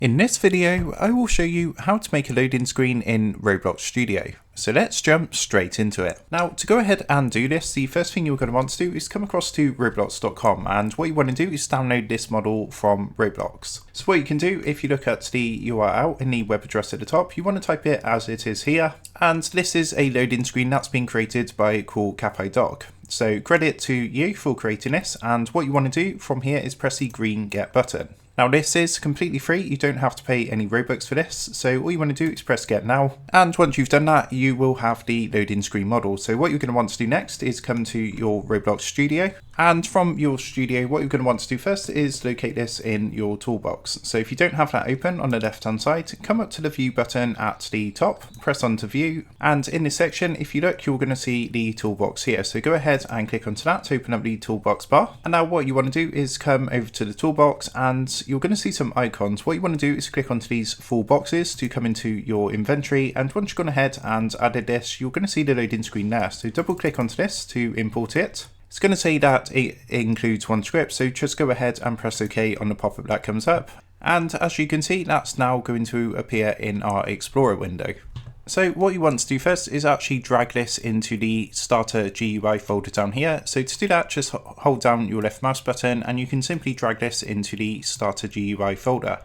In this video, I will show you how to make a loading screen in Roblox Studio. So let's jump straight into it. Now, to go ahead and do this, the first thing you're going to want to do is come across to roblox.com, and what you want to do is download this model from Roblox. So what you can do, if you look at the URL in the web address at the top, you want to type it as it is here, and this is a loading screen that's been created by Cool Capo Dog. So credit to you for creating this, and what you want to do from here is press the green get button. Now this is completely free, you don't have to pay any Robux for this, so all you want to do is press get now, and once you've done that you will have the loading screen model. So what you're going to want to do next is come to your Roblox Studio, and from your studio what you're going to want to do first is locate this in your toolbox. So if you don't have that open on the left hand side, come up to the view button at the top, press onto view, and in this section if you look you're going to see the toolbox here. So go ahead and click onto that to open up the toolbox bar, and now what you want to do is come over to the toolbox and you're going to see some icons. What you want to do is click onto these 4 boxes to come into your inventory, and once you've gone ahead and added this you're going to see the loading screen there. So double click onto this to import it. It's going to say that it includes one script, so just go ahead and press OK on the pop-up that comes up, and as you can see that's now going to appear in our Explorer window. So what you want to do first is actually drag this into the starter GUI folder down here. So to do that, just hold down your left mouse button and you can simply drag this into the starter GUI folder.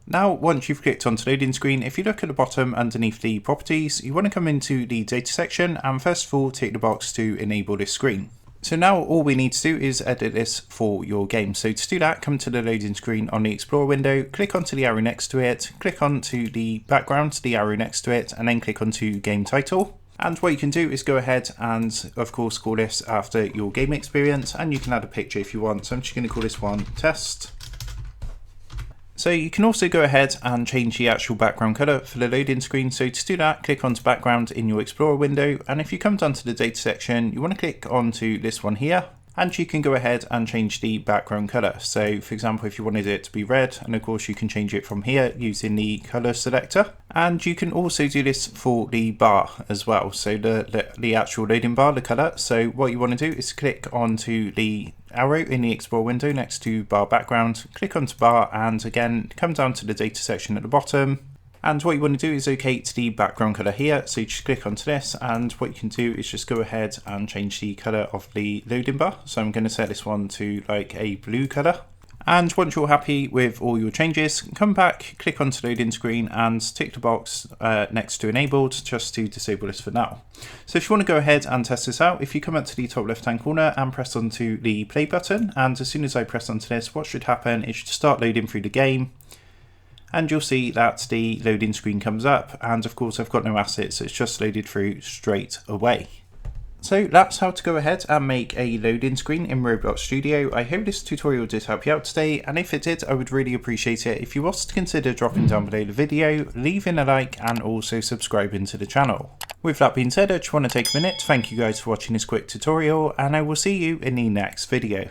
Now once you've clicked onto loading screen, if you look at the bottom underneath the properties, you want to come into the data section and first of all tick the box to enable this screen. So now all we need to do is edit this for your game. So to do that, come to the loading screen on the Explorer window, click onto the arrow next to it, click onto the background, the arrow next to it, and then click onto game title. And what you can do is go ahead and of course call this after your game experience, and you can add a picture if you want. So I'm just going to call this one test. So you can also go ahead and change the actual background color for the loading screen. So to do that, click onto background in your Explorer window, and if you come down to the data section, you want to click onto this one here, and you can go ahead and change the background color. So for example, if you wanted it to be red, and of course you can change it from here using the color selector, and you can also do this for the bar as well. So the actual loading bar, the color. So what you want to do is click onto the arrow in the Explorer window next to bar background, click onto bar, and again come down to the data section at the bottom, and what you want to do is locate the background color here. So you just click onto this, and what you can do is just go ahead and change the color of the loading bar. So I'm going to set this one to like a blue color. And once you're happy with all your changes, come back, click onto loading screen and tick the box next to enabled just to disable this for now. So if you want to go ahead and test this out, if you come up to the top left hand corner and press onto the play button, and as soon as I press onto this, what should happen is should start loading through the game, and you'll see that the loading screen comes up, and of course I've got no assets, so it's just loaded through straight away. So that's how to go ahead and make a loading screen in Roblox Studio. I hope this tutorial did help you out today, and if it did, I would really appreciate it if you was to consider dropping down below the video, leaving a like, and also subscribing to the channel. With that being said, I just want to take a minute to thank you guys for watching this quick tutorial, and I will see you in the next video.